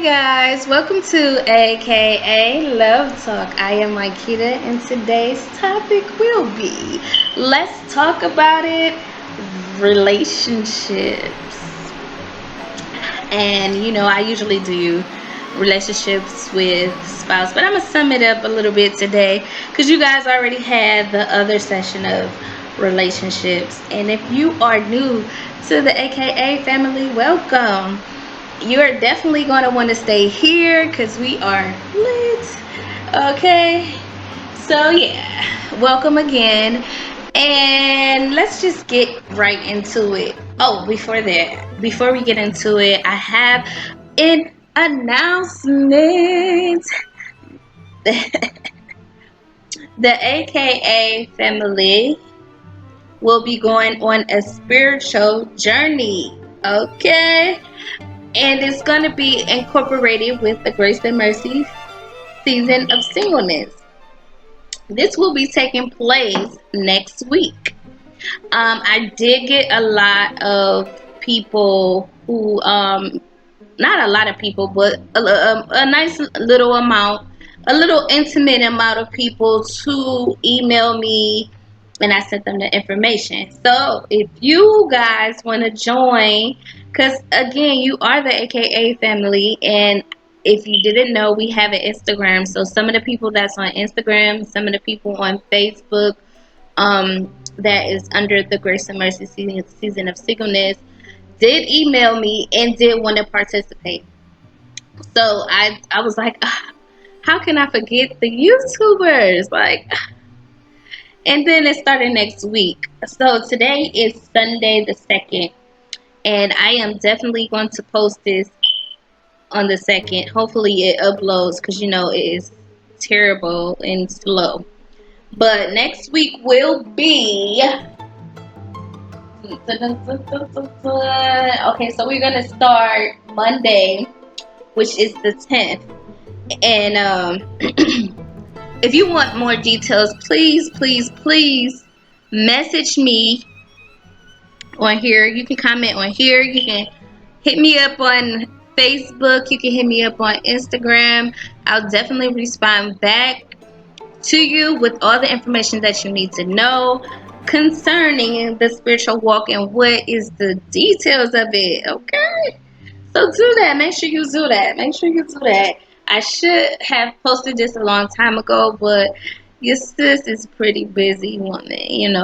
guys, welcome to AKA Love Talk. I am Aikita, and today's topic will be let's talk about it relationships. And I usually do relationships with spouse, but I'm gonna sum it up a little bit today because you guys already had the other session of relationships. And if you are new to the AKA family, welcome. You're definitely going to want to stay here because we are lit. Okay, so yeah, welcome again, and let's just get right into it. Oh, before we get into it, I have an announcement. The AKA family will be going on a spiritual journey. Okay, and it's going to be incorporated with the Grace and Mercy season of singleness. This will be taking place next week. I did get a lot of people who, not a lot of people, but a nice little amount, a little intimate amount of people to email me, and I sent them the information. So if you guys want to join, because again, you are the AKA family, and if you didn't know, we have an Instagram. So some of the people that's on Instagram, some of the people on Facebook, that is under the Grace and Mercy season of singleness, did email me and did want to participate. So I was like, how can I forget the YouTubers? And then it started next week. So today is Sunday the 2nd. And I am definitely going to post this on the 2nd. Hopefully it uploads because it is terrible and slow. But next week will be... Okay, so we're going to start Monday, which is the 10th. And if you want more details, please message me on here. You can comment on here. You can hit me up on Facebook. You can hit me up on Instagram. I'll definitely respond back to you with all the information that you need to know concerning the spiritual walk and what is the details of it. Okay, so do that. Make sure you do that. I should have posted this a long time ago, but your sis is pretty busy woman.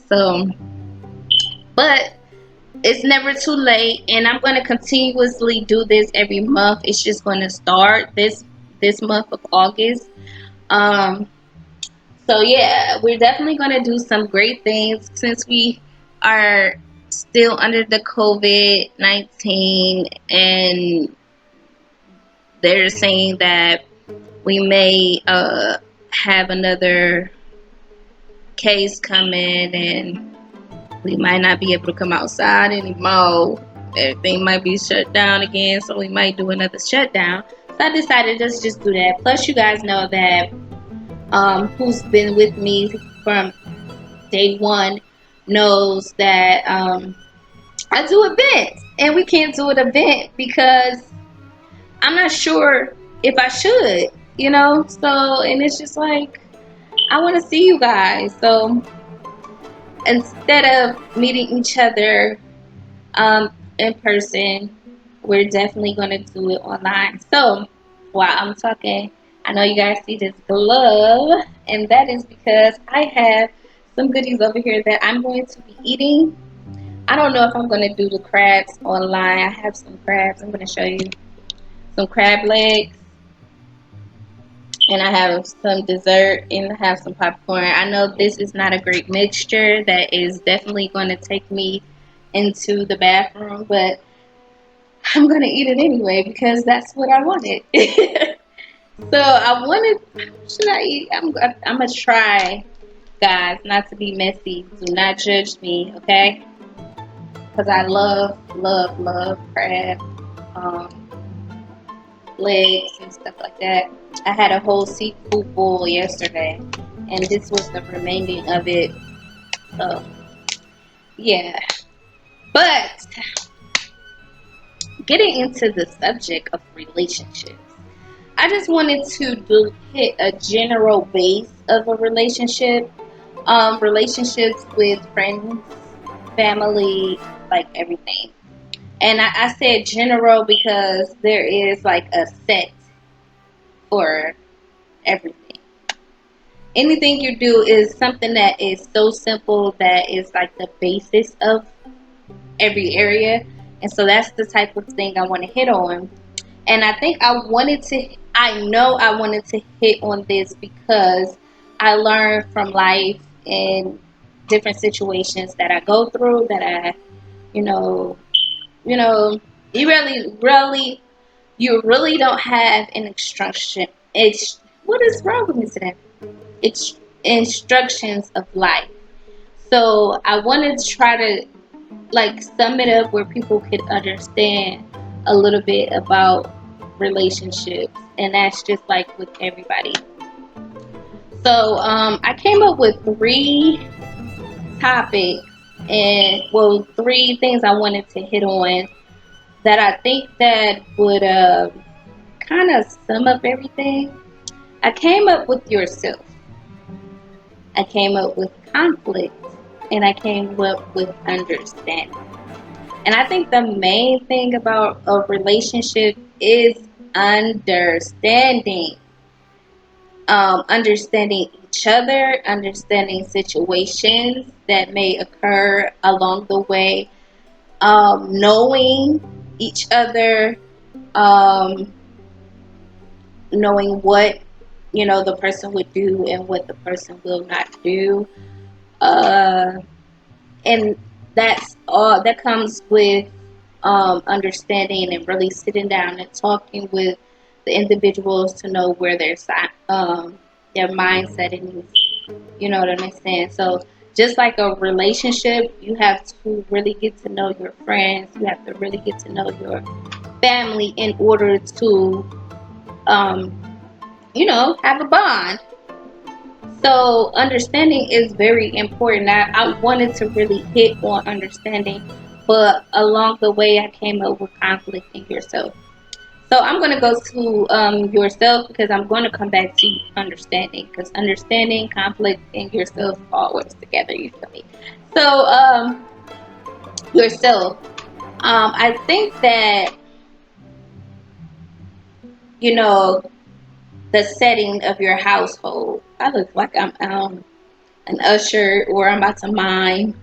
So, but it's never too late, and I'm going to continuously do this every month. It's just going to start this month of August. So yeah, we're definitely going to do some great things since we are still under the COVID-19, and they're saying that we may have another case coming, and we might not be able to come outside anymore. Everything might be shut down again, so we might do another shutdown. So I decided let's just do that. Plus, you guys know that who's been with me from day one knows that I do events, and we can't do an event because I'm not sure if I should, So, and it's just like I want to see you guys. So instead of meeting each other in person, we're definitely going to do it online. So while I'm talking, I know you guys see this glove, and that is because I have some goodies over here that I'm going to be eating. I don't know if I'm going to do the crabs online. I have some crabs. I'm going to show you some crab legs, and I have some dessert, and I have some popcorn. I know this is not a great mixture that is definitely going to take me into the bathroom, but I'm going to eat it anyway because that's what I wanted. So should I eat? I'm going to try, guys, not to be messy. Do not judge me, okay? Because I love crab legs and stuff like that. I had a whole seafood bowl yesterday, and this was the remaining of it. So, yeah. But getting into the subject of relationships, I just wanted to hit a general base of a relationship. Relationships with friends, family, like everything. And I said general because there is like a set for everything. Anything you do is something that is so simple that is like the basis of every area. And so that's the type of thing I want to hit on. And I think I know I wanted to hit on this because I learned from life and different situations that I go through that you know, you know, you really don't have an instruction. What is wrong with me today? It's instructions of life. So I wanted to try to like sum it up where people could understand a little bit about relationships, and that's just like with everybody. So I came up with three topics, and well, three things I wanted to hit on that I think that would kind of sum up everything. I came up with yourself. I came up with conflict, and I came up with understanding. And I think the main thing about a relationship is understanding. Understanding each other, understanding situations that may occur along the way, knowing each other, um, knowing what the person would do and what the person will not do. Uh, and that's all that comes with understanding and really sitting down and talking with the individuals to know where their mindset is. You know what I'm saying? So just like a relationship, you have to really get to know your friends. You have to really get to know your family in order to, have a bond. So understanding is very important. I wanted to really hit on understanding, but along the way I came up with conflict in yourself. So I'm going to go to yourself because I'm going to come back to understanding because understanding, conflict, and yourself all works together. You feel me? So yourself. I think that you know the setting of your household. I look like I'm an usher or I'm about to mime.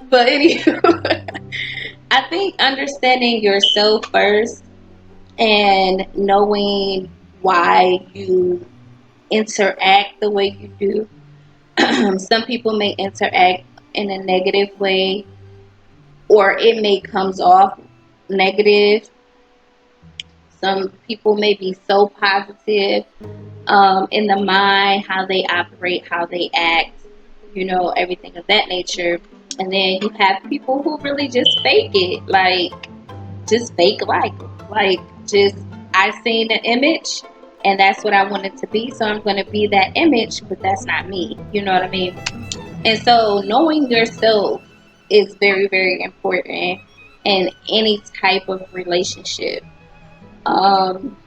But anywho, I think understanding yourself first and knowing why you interact the way you do. Some people may interact in a negative way, or it may comes off negative. Some people may be so positive in the mind, how they operate, how they act, everything of that nature. And then you have people who really just fake it, like just fake like just I seen an image and that's what I wanted to be, so I'm going to be that image, but that's not me. You know what I mean? And so knowing yourself is very, very important in any type of relationship. Um,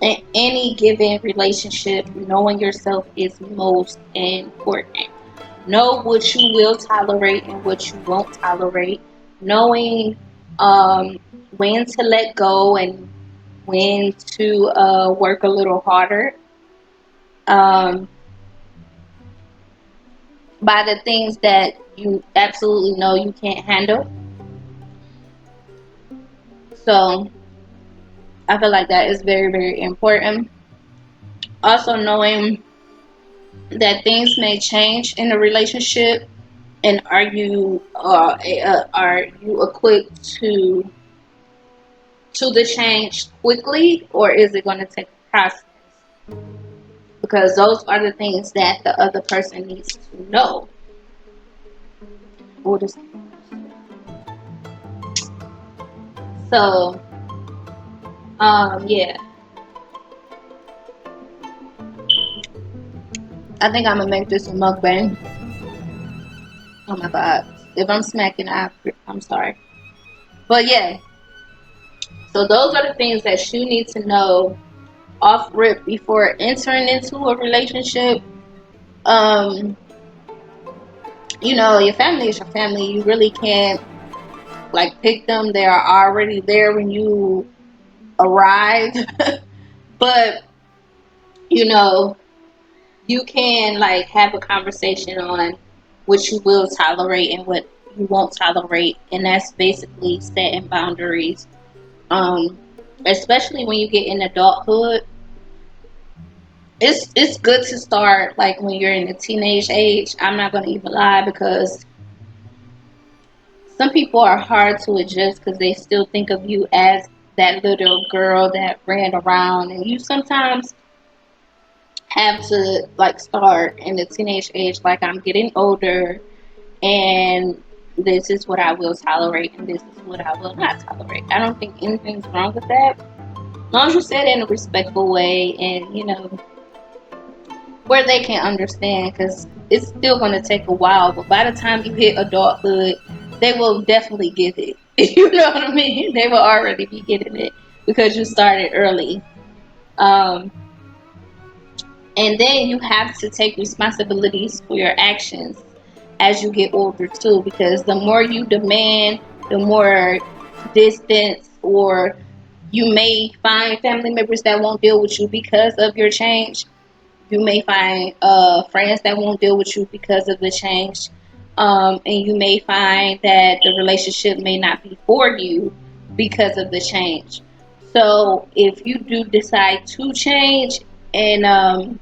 in any given relationship, knowing yourself is most important. Know what you will tolerate and what you won't tolerate. Knowing when to let go and when to work a little harder um, by the things that you absolutely know you can't handle. So I feel like that is very, very important. Also knowing that things may change in a relationship, and are you equipped to the change quickly, or is it going to take a process? Because those are the things that the other person needs to know. So, yeah, I think I'm gonna make this a mukbang. Oh my god, If I'm smacking, I'm sorry. But yeah, so those are the things that you need to know off rip before entering into a relationship. Um, your family is your family. You really can't like pick them. They are already there when you arrive. But you know, you can like have a conversation on what you will tolerate and what you won't tolerate, and that's basically setting boundaries. Um, Especially when you get in adulthood, it's good to start like when you're in the teenage age. I'm not gonna even lie, because some people are hard to adjust because they still think of you as that little girl that ran around, and you sometimes have to like start in the teenage age like, I'm getting older, and this is what I will tolerate and this is what I will not tolerate. I don't think anything's wrong with that, as long as you say it in a respectful way, and where they can understand, because it's still going to take a while, but by the time you hit adulthood, they will definitely get it. You know what I mean? They will already be getting it because you started early. um, and then you have to take responsibilities for your actions as you get older too, because the more you demand, the more distance, or you may find family members that won't deal with you because of your change. You may find friends that won't deal with you because of the change. And you may find that the relationship may not be for you because of the change. So if you do decide to change, and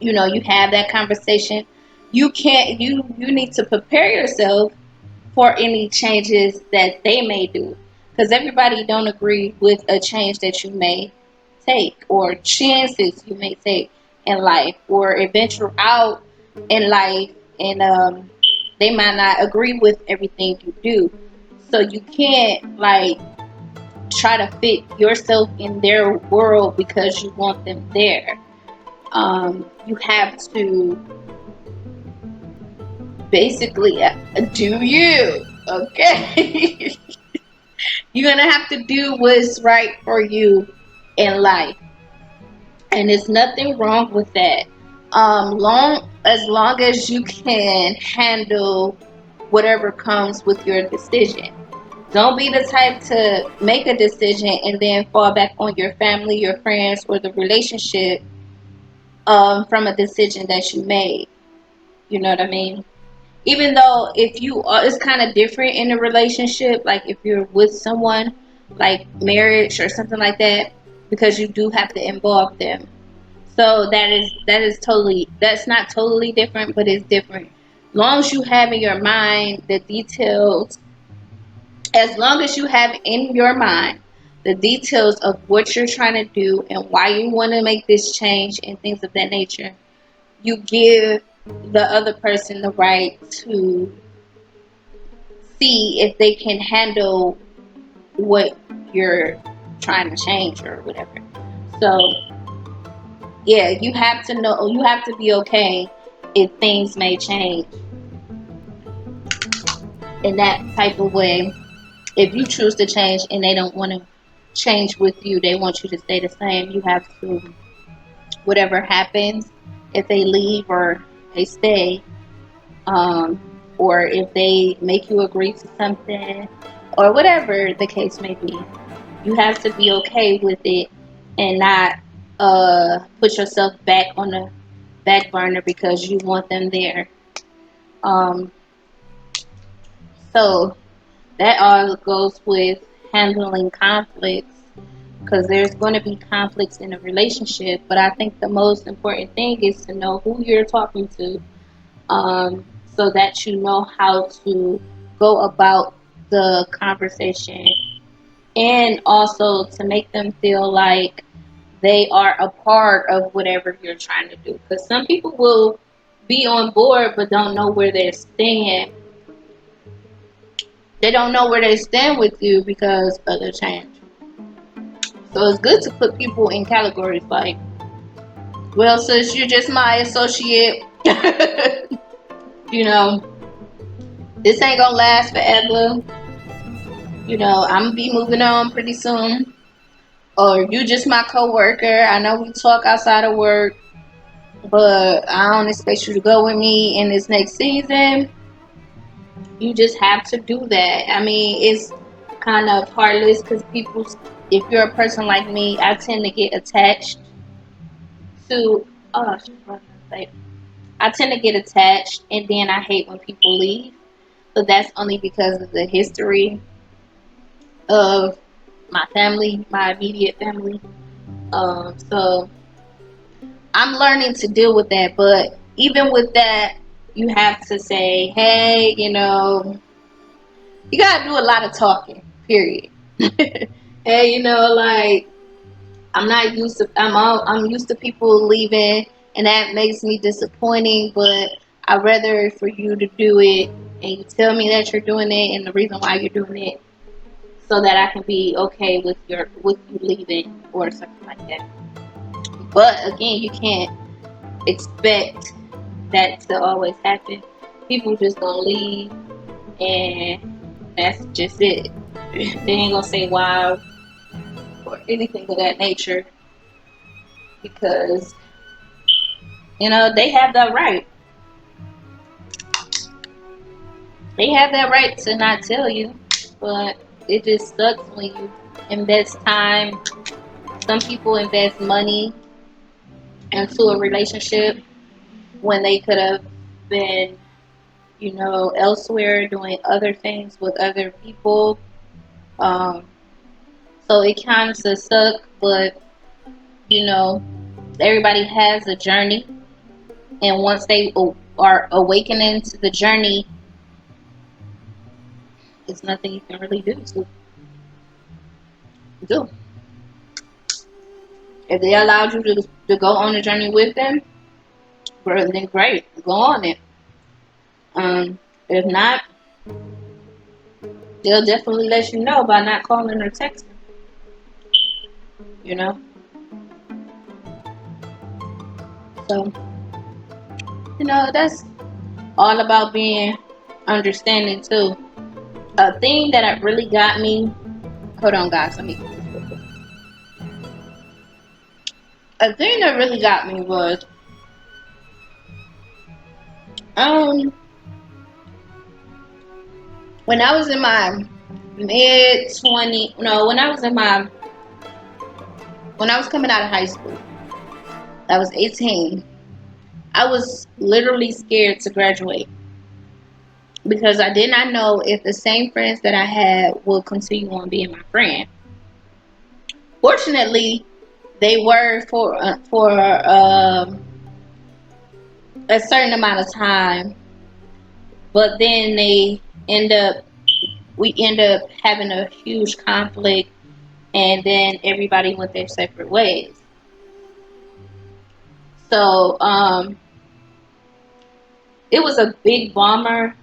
you have that conversation, you need to prepare yourself for any changes that they may do, because everybody don't agree with a change that you may take, or chances you may take in life, or adventure out in life, and they might not agree with everything you do. So you can't like try to fit yourself in their world because you want them there. You have to basically do you, okay? You're gonna have to do what's right for you in life, and there's nothing wrong with that. Long as you can handle whatever comes with your decision. Don't be the type to make a decision and then fall back on your family, your friends, or the relationship from a decision that you made. You know what I mean? Even though if you are, it's kind of different in a relationship, like if you're with someone like marriage or something like that, because you do have to involve them. So that is totally, that's not totally different, but it's different. Long as you have in your mind the details, as long as you have in your mind the details of what you're trying to do and why you want to make this change and things of that nature, you give the other person the right to see if they can handle what you're trying to change or whatever. So yeah, you have to know, you have to be okay if things may change in that type of way. If you choose to change and they don't want to change with you, they want you to stay the same, you have to, whatever happens, if they leave or they stay, um, or if they make you agree to something, or whatever the case may be, you have to be okay with it and not put yourself back on the back burner because you want them there. Um, so that all goes with handling conflicts, because there's going to be conflicts in a relationship. But I think the most important thing is to know who you're talking to, so that you know how to go about the conversation, and also to make them feel like they are a part of whatever you're trying to do. Because some people will be on board but don't know where they stand. They don't know where they stand with you because of the change. So it's good to put people in categories like, well, since you're just my associate, you know, this ain't gonna last forever. You know, I'm gonna be moving on pretty soon. Or you just my coworker. I know we talk outside of work, but I don't expect you to go with me in this next season. You just have to do that. I mean, it's kind of heartless because people, if you're a person like me, I tend to get attached to, oh, I tend to get attached and then I hate when people leave. So that's only because of the history of my family, my immediate family. So I'm learning to deal with that. But even with that, you have to say, hey, you know, you gotta do a lot of talking. Period. Hey, you know, like I'm used to people leaving, and that makes me disappointing. But I'd rather for you to do it and you tell me that you're doing it and the reason why you're doing it, so that I can be okay with you leaving or something like that. But again, you can't expect that to always happen. People just gonna leave, and that's just it. They ain't gonna say why or anything of that nature because you know they have that right. They have that right to not tell you, but it just sucks when you invest time. Some people invest money into a relationship when they could have been, you know, elsewhere doing other things with other people. Um, so it kind of sucks, but you know, everybody has a journey, and once they are awakening to the journey, it's nothing you can really do. If they allowed you to go on the journey with them, then great, go on it. If not, they'll definitely let you know by not calling or texting. You know, so you know that's all about being understanding too. A thing that really got me. Hold on, guys. Let me. A thing that really got me was um when I was in my mid 20. No, when I was coming out of high school. I was 18. I was literally scared to graduate because I did not know if the same friends that I had would continue on being my friend. Fortunately, they were for a certain amount of time, but then end up we end up having a huge conflict, and then everybody went their separate ways. So it was a big bummer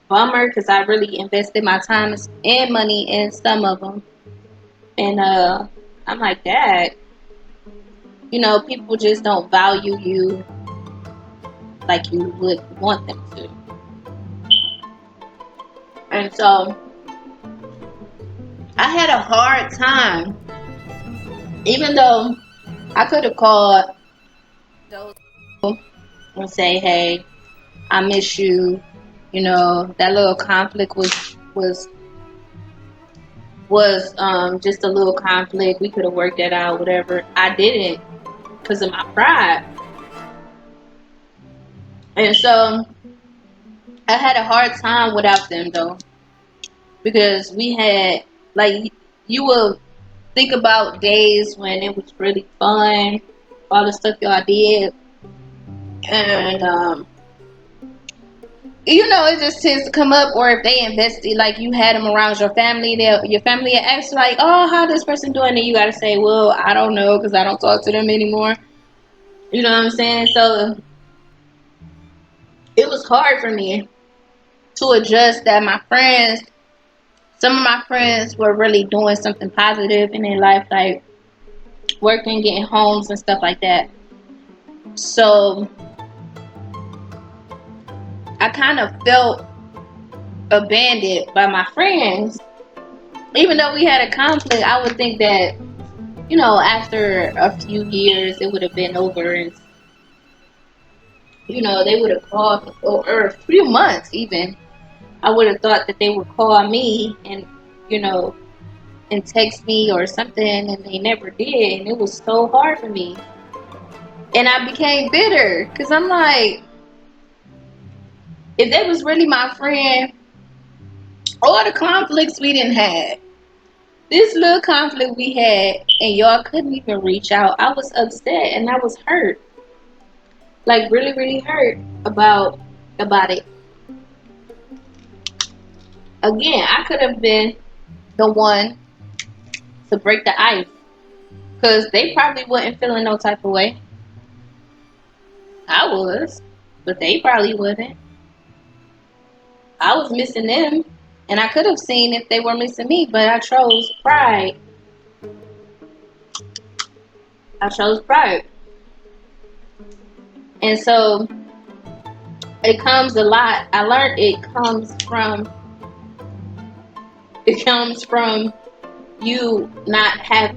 because I really invested my time and money in some of them, and I'm like, Dad, you know, people just don't value you like you would want them to. And so I had a hard time, even though I could have called those people and say, hey, I miss you. You know, that little conflict was just a little conflict. We could have worked that out, whatever. I didn't because of my pride. And so I had a hard time without them though, because we had like you will think about days when it was really fun, all the stuff y'all did, and you know it just tends to come up. Or if they invested, like you had them around your family, your family asks like, "Oh, how this person doing?" And you gotta say, "Well, I don't know because I don't talk to them anymore." You know what I'm saying? So it was hard for me to adjust that some of my friends were really doing something positive in their life, like working, getting homes and stuff like that. So I kind of felt abandoned by my friends. Even though we had a conflict, I would think that, after a few years, it would have been over, and they would have called, or a few months even. I would have thought that they would call me and, you know, and text me or something, and they never did, and it was so hard for me. And I became bitter because I'm like, if they was really my friend, all the conflicts we didn't have, this little conflict we had, and y'all couldn't even reach out, I was upset and I was hurt, like really, really hurt about it. Again, I could have been the one to break the ice, because they probably wasn't feeling no type of way. I was, but they probably wasn't. I was missing them, and I could have seen if they were missing me, but I chose pride. I chose pride. And so it comes a lot. I learned it comes from you not have,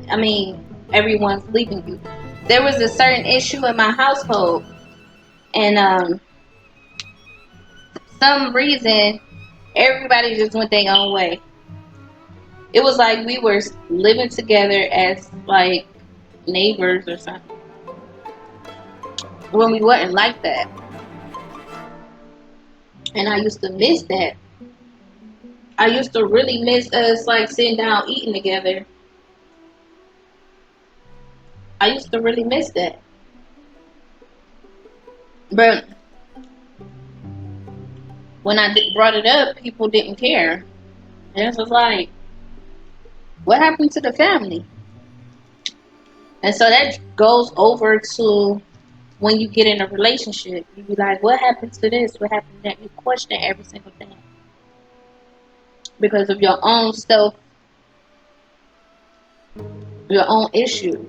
everyone's leaving you. There was a certain issue in my household, and some reason everybody just went their own way. It was like we were living together as like neighbors or something, when we wasn't like that. And I used to miss that. I used to really miss us like sitting down eating together. I used to really miss that. But when I brought it up, people didn't care. And it was like, what happened to the family? And so that goes over to when you get in a relationship. You be like, what happened to this? What happened to that? You question every single thing because of your own stuff, your own issues.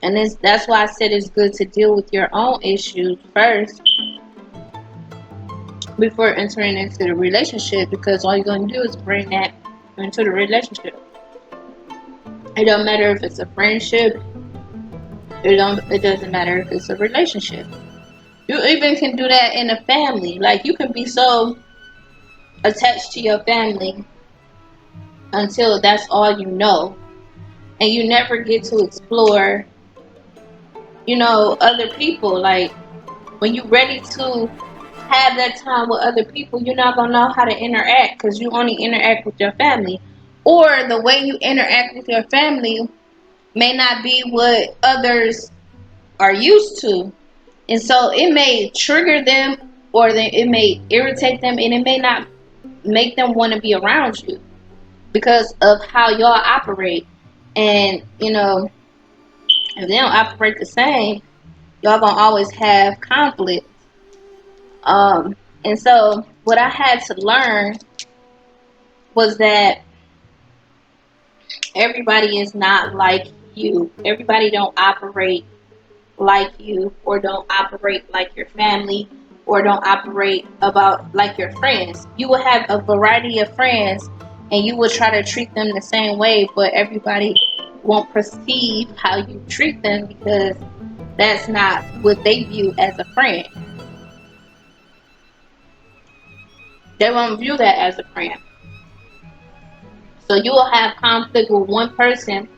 And that's why I said it's good to deal with your own issues first before entering into the relationship, because all you're going to do is bring that into the relationship. It don't matter if it's a friendship. It doesn't matter if it's a relationship. You even can do that in a family. Like, you can be so attached to your family until that's all you know, and you never get to explore, other people. Like, when you're ready to have that time with other people, you're not gonna know how to interact because you only interact with your family, or the way you interact with your family may not be what others are used to, and so it may trigger them, or it may irritate them, and it may not make them want to be around you because of how y'all operate. And if they don't operate the same, y'all gonna always have conflict. And so what I had to learn was that everybody is not like you. Everybody don't operate like you, or don't operate like your family, or don't operate about like your friends. You will have a variety of friends, and you will try to treat them the same way, but everybody won't perceive how you treat them because that's not what they view as a friend. They won't view that as a friend. So you will have conflict with one person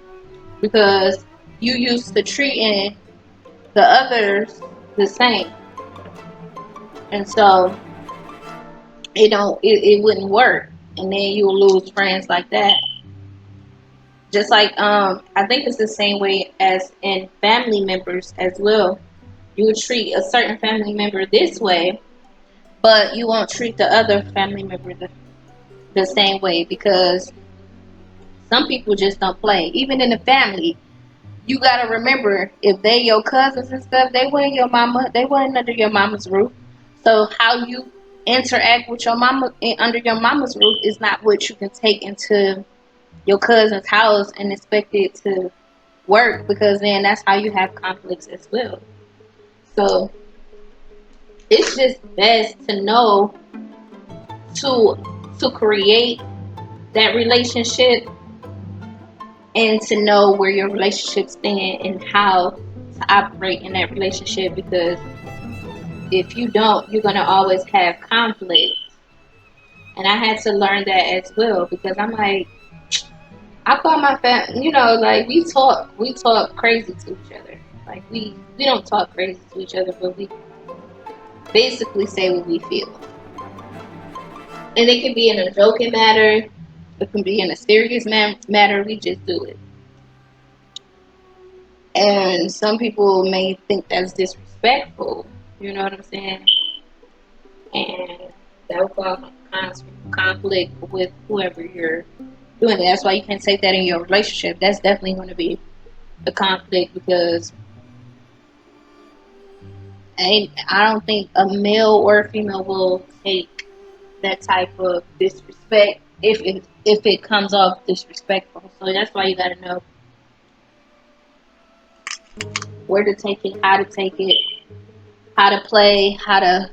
because you used to treating the others the same. And so it wouldn't work. And then you'll lose friends like that. Just like I think it's the same way as in family members as well. You would treat a certain family member this way, but you won't treat the other family member the same way, because some people just don't play. Even in the family, you gotta remember, if they your cousins and stuff, they weren't under your mama's roof. So how you interact with your mama under your mama's roof is not what you can take into your cousin's house and expect it to work, because then that's how you have conflicts as well. So it's just best to know to create that relationship, and to know where your relationship stand and how to operate in that relationship. Because if you don't, you're gonna always have conflict. And I had to learn that as well, because I'm like, I call my family, like we talk crazy to each other. Like we don't talk crazy to each other, but we basically say what we feel. And it can be in a joking matter, it can be in a serious matter. We just do it. And some people may think that's disrespectful. You know what I'm saying? And that will cause conflict with whoever you're doing it. That's why you can't take that in your relationship. That's definitely going to be a conflict, because I don't think a male or a female will take that type of disrespect if it comes off disrespectful. So that's why you got to know where to take it, how to play, how to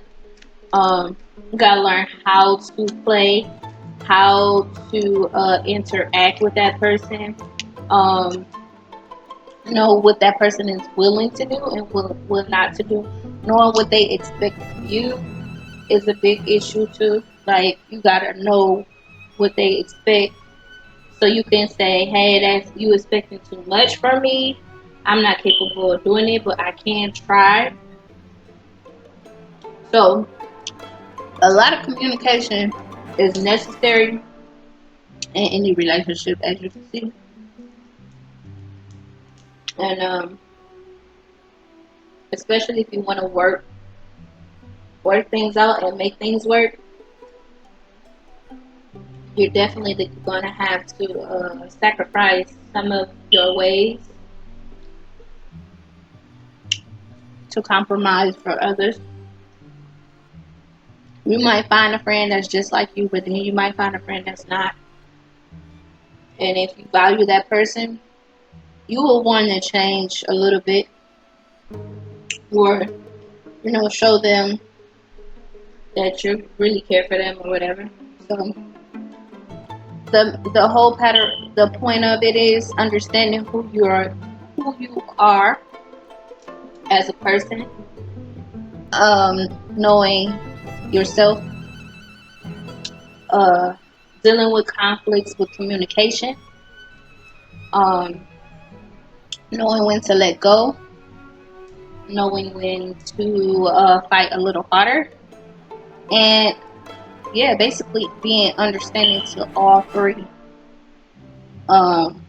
you gotta learn how to play, how to interact with that person, um, know what that person is willing to do and will not to do, knowing what they expect from you is a big issue too. Like, you gotta know what they expect, so you can say, hey, that's you expecting too much from me. I'm not capable of doing it, but I can try. So a lot of communication is necessary in any relationship, as you can see. And especially if you want to work things out and make things work, you're definitely going to have to sacrifice some of your ways to compromise for others. You might find a friend that's just like you, but then you might find a friend that's not. And if you value that person, you will want to change a little bit, or show them that you really care for them or whatever. So the whole pattern, the point of it is understanding who you are as a person, knowing yourself, uh, dealing with conflicts with communication, um, knowing when to let go, knowing when to fight a little harder, and yeah, basically being understanding to all three. Um,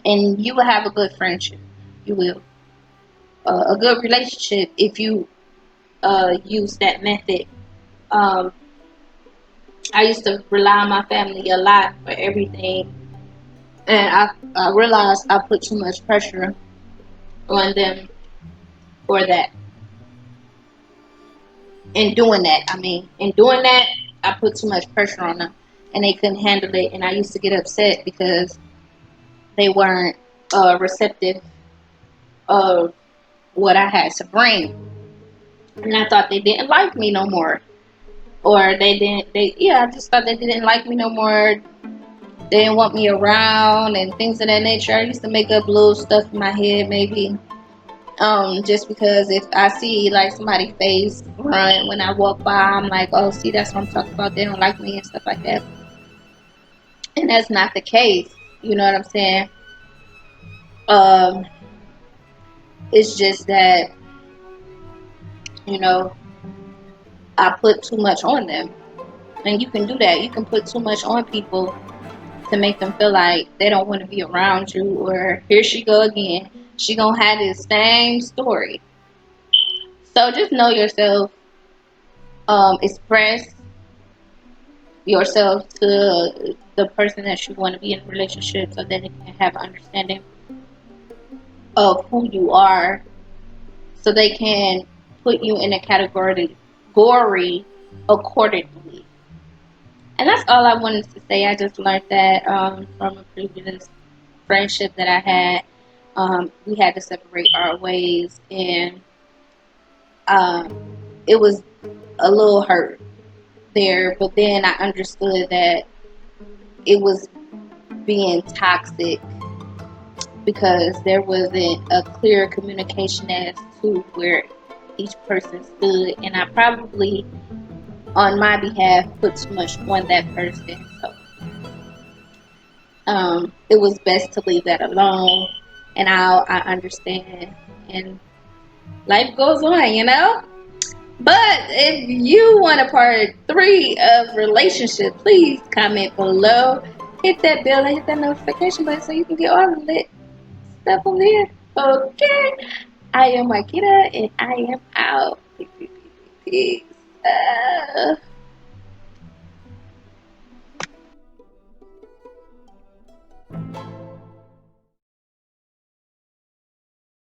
and you will have a good friendship. You will. A good relationship if you use that method. Um, I used to rely on my family a lot for everything, and I realized I put too much pressure on them for that. In doing that, I put too much pressure on them, and they couldn't handle it. And I used to get upset because they weren't receptive of what I had to bring, and I thought they didn't like me no more, or they didn't. I just thought they didn't like me no more. They didn't want me around and things of that nature. I used to make up little stuff in my head, maybe. Just because if I see like somebody's face run when I walk by, I'm like, oh, see, that's what I'm talking about. They don't like me and stuff like that. And that's not the case. You know what I'm saying? Um, it's just that, you know, I put too much on them. And you can do that. You can put too much on people to make them feel like they don't want to be around you, or here she go again. She gonna have this same story. So just know yourself. Express yourself to the person that you want to be in a relationship, so that they can have understanding of who you are, so they can put you in a category accordingly. And that's all I wanted to say. I just learned that from a previous friendship that I had. We had to separate our ways, and it was a little hurt. there, but then I understood that it was being toxic because there wasn't a clear communication as to where each person stood, and I probably, on my behalf, put too much on that person. So it was best to leave that alone, and I understand, and life goes on, you know. But if you want a part 3 of relationship, please comment below. Hit that bell and hit that notification button so you can get all the lit stuff over here. Okay. I am Marquita and I am out. Peace.